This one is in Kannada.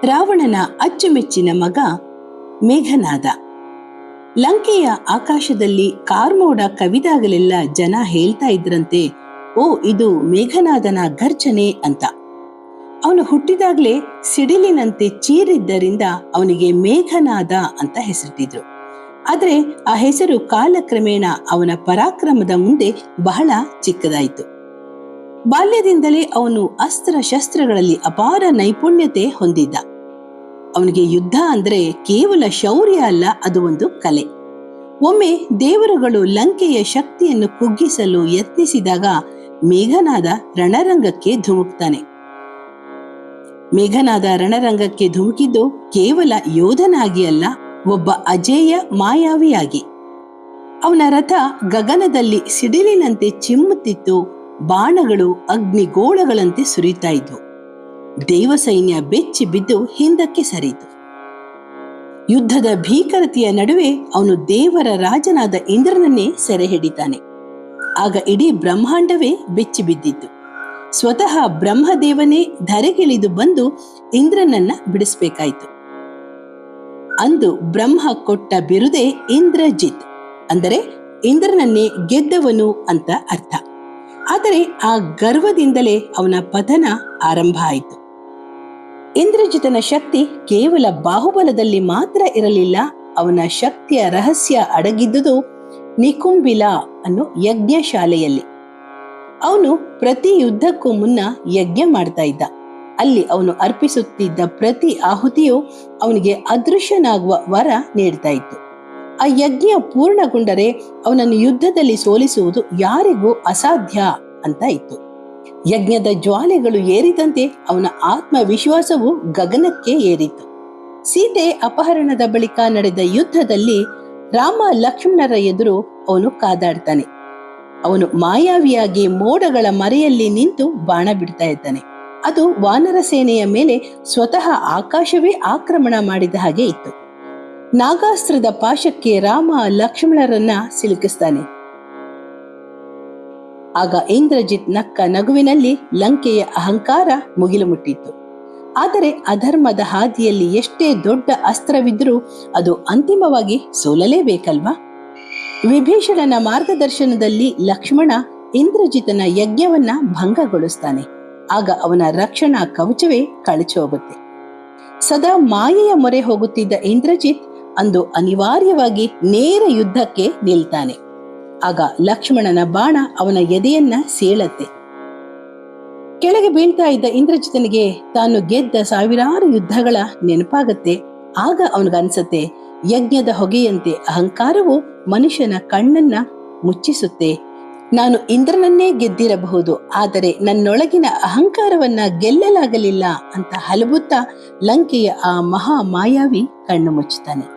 ರಾವಣನ ಅಚ್ಚುಮೆಚ್ಚಿನ ಮಗ ಮೇಘನಾದ. ಲಂಕೆಯ ಆಕಾಶದಲ್ಲಿ ಕಾರ್ಮೋಡ ಕವಿದಾಗಲೆಲ್ಲ ಜನ ಹೇಳ್ತಾ ಇದ್ರಂತೆ, ಓ ಇದು ಮೇಘನಾದನ ಗರ್ಜನೆ ಅಂತ. ಅವನು ಹುಟ್ಟಿದಾಗ್ಲೇ ಸಿಡಿಲಿನಂತೆ ಚೀರಿದ್ದರಿಂದ ಅವನಿಗೆ ಮೇಘನಾದ ಅಂತ ಹೆಸರಿಟ್ಟಿದ್ರು. ಆದ್ರೆ ಆ ಹೆಸರು ಕಾಲಕ್ರಮೇಣ ಅವನ ಪರಾಕ್ರಮದ ಮುಂದೆ ಬಹಳ ಚಿಕ್ಕದಾಯಿತು. ಬಾಲ್ಯದಿಂದಲೇ ಅವನು ಅಸ್ತ್ರ ಶಸ್ತ್ರಗಳಲ್ಲಿ ಅಪಾರ ನೈಪುಣ್ಯತೆ ಹೊಂದಿದ್ದ. ಅವನಿಗೆ ಯುದ್ಧ ಅಂದ್ರೆ ಕೇವಲ ಶೌರ್ಯ ಅಲ್ಲ, ಅದು ಒಂದು ಕಲೆ. ಒಮ್ಮೆ ದೇವರುಗಳು ಲಂಕೆಯ ಶಕ್ತಿಯನ್ನು ಕುಗ್ಗಿಸಲು ಯತ್ನಿಸಿದಾಗ ಮೇಘನಾದ ರಣರಂಗಕ್ಕೆ ಧುಮುಕ್ತಾನೆ. ಮೇಘನಾದ ರಣರಂಗಕ್ಕೆ ಧುಮುಕಿದ್ದು ಕೇವಲ ಯೋಧನಾಗಿ ಅಲ್ಲ, ಒಬ್ಬ ಅಜೇಯ ಮಾಯಾವಿಯಾಗಿ. ಅವನ ರಥ ಗಗನದಲ್ಲಿ ಸಿಡಿಲಿನಂತೆ ಚಿಮ್ಮುತ್ತಿತ್ತು. ಬಾಣಗಳು ಅಗ್ನಿಗೋಳಗಳಂತೆ ಸುರಿತಾ ಇದ್ವು. ದೇವ ಸೈನ್ಯ ಬೆಚ್ಚಿ ಬಿದ್ದು ಹಿಂದಕ್ಕೆ ಸರಿಯಿತು. ಯುದ್ಧದ ಭೀಕರತೆಯ ನಡುವೆ ಅವನು ದೇವರ ರಾಜನಾದ ಇಂದ್ರನನ್ನೇ ಸೆರೆ ಹಿಡಿತಾನೆ. ಆಗ ಇಡೀ ಬ್ರಹ್ಮಾಂಡವೇ ಬೆಚ್ಚಿ ಬಿದ್ದಿತ್ತು. ಸ್ವತಃ ಬ್ರಹ್ಮದೇವನೇ ಧರೆಗಿಳಿದು ಬಂದು ಇಂದ್ರನನ್ನ ಬಿಡಿಸ್ಬೇಕಾಯ್ತು. ಅಂದು ಬ್ರಹ್ಮ ಕೊಟ್ಟ ಬಿರುದೇ ಇಂದ್ರಜಿತ್, ಅಂದರೆ ಇಂದ್ರನನ್ನೇ ಗೆದ್ದವನು ಅಂತ ಅರ್ಥ. ಆದರೆ ಆ ಗರ್ವದಿಂದಲೇ ಅವನ ಪತನ ಆರಂಭ ಆಯಿತು. ಇಂದ್ರಜಿತನ ಶಕ್ತಿ ಕೇವಲ ಬಾಹುಬಲದಲ್ಲಿ ಮಾತ್ರ ಇರಲಿಲ್ಲ. ಅವನ ಶಕ್ತಿಯ ರಹಸ್ಯ ಅಡಗಿದ್ದುದು ನಿಕುಂಬಿಲ ಅನ್ನೋ ಯಜ್ಞ ಶಾಲೆಯಲ್ಲಿ. ಅವನು ಪ್ರತಿ ಯುದ್ಧಕ್ಕೂ ಮುನ್ನ ಯಜ್ಞ ಮಾಡ್ತಾ ಇದ್ದ. ಅಲ್ಲಿ ಅವನು ಅರ್ಪಿಸುತ್ತಿದ್ದ ಪ್ರತಿ ಆಹುತಿಯು ಅವನಿಗೆ ಅದೃಶ್ಯನಾಗುವ ವರ ನೀಡ್ತಾ ಇತ್ತು. ಆ ಯಜ್ಞ ಪೂರ್ಣಗೊಂಡರೆ ಅವನನ್ನು ಯುದ್ಧದಲ್ಲಿ ಸೋಲಿಸುವುದು ಯಾರಿಗೂ ಅಸಾಧ್ಯ ಅಂತ ಇತ್ತು. ಯಜ್ಞದ ಜ್ವಾಲೆಗಳು ಏರಿದಂತೆ ಅವನ ಆತ್ಮವಿಶ್ವಾಸವು ಗಗನಕ್ಕೆ ಏರಿತು. ಸೀತೆ ಅಪಹರಣದ ಬಳಿಕ ನಡೆದ ಯುದ್ಧದಲ್ಲಿ ರಾಮ ಲಕ್ಷ್ಮಣರ ಎದುರು ಅವನು ಕಾದಾಡ್ತಾನೆ. ಅವನು ಮಾಯಾವಿಯಾಗಿ ಮೋಡಗಳ ಮರೆಯಲ್ಲಿ ನಿಂತು ಬಾಣ ಬಿಡ್ತಾ ಇದ್ದಾನೆ. ಅದು ವಾನರ ಸೇನೆಯ ಮೇಲೆ ಸ್ವತಃ ಆಕಾಶವೇ ಆಕ್ರಮಣ ಮಾಡಿದ ಹಾಗೆ ಇತ್ತು. ನಾಗಾಸ್ತ್ರದ ಪಾಶಕ್ಕೆ ರಾಮ ಲಕ್ಷ್ಮಣರನ್ನ ಸಿಲುಕಿಸ್ತಾನೆ. ಆಗ ಇಂದ್ರಜಿತ್ ನಕ್ಕ ನಗುವಿನಲ್ಲಿ ಲಂಕೆಯ ಅಹಂಕಾರ ಮುಗಿಲು ಮುಟ್ಟಿತ್ತು. ಆದರೆ ಅಧರ್ಮದ ಹಾದಿಯಲ್ಲಿ ಎಷ್ಟೇ ದೊಡ್ಡ ಅಸ್ತ್ರವಿದ್ರೂ ಅದು ಅಂತಿಮವಾಗಿ ಸೋಲಲೇಬೇಕಲ್ವಾ? ವಿಭೀಷಣನ ಮಾರ್ಗದರ್ಶನದಲ್ಲಿ ಲಕ್ಷ್ಮಣ ಇಂದ್ರಜಿತನ ಯಜ್ಞವನ್ನ ಭಂಗಗೊಳಿಸ್ತಾನೆ. ಆಗ ಅವನ ರಕ್ಷಣಾ ಕವಚವೇ ಕಳಚಿ ಹೋಗುತ್ತೆ. ಸದಾ ಮಾಯೆಯ ಮೊರೆ ಹೋಗುತ್ತಿದ್ದ ಇಂದ್ರಜಿತ್ ಅಂದು ಅನಿವಾರ್ಯವಾಗಿ ನೇರ ಯುದ್ಧಕ್ಕೆ ನಿಲ್ತಾನೆ. ಆಗ ಲಕ್ಷ್ಮಣನ ಬಾಣ ಅವನ ಎದೆಯನ್ನ ಸೀಳತ್ತೆ. ಕೆಳಗೆ ಬೀಳ್ತಾ ಇದ್ದ ಇಂದ್ರಜಿತನಿಗೆ ತಾನು ಗೆದ್ದ ಸಾವಿರಾರು ಯುದ್ಧಗಳ ನೆನಪಾಗತ್ತೆ. ಆಗ ಅವನಿಗನ್ಸತ್ತೆ, ಯಜ್ಞದ ಹೊಗೆಯಂತೆ ಅಹಂಕಾರವು ಮನುಷ್ಯನ ಕಣ್ಣನ್ನ ಮುಚ್ಚಿಸುತ್ತೆ. ನಾನು ಇಂದ್ರನನ್ನೇ ಗೆದ್ದಿರಬಹುದು, ಆದರೆ ನನ್ನೊಳಗಿನ ಅಹಂಕಾರವನ್ನ ಗೆಲ್ಲಲಾಗಲಿಲ್ಲ ಅಂತ ಹಲಬುತ್ತಾ ಲಂಕೆಯ ಆ ಮಹಾ ಮಾಯಾವಿ ಕಣ್ಣು ಮುಚ್ಚುತ್ತಾನೆ.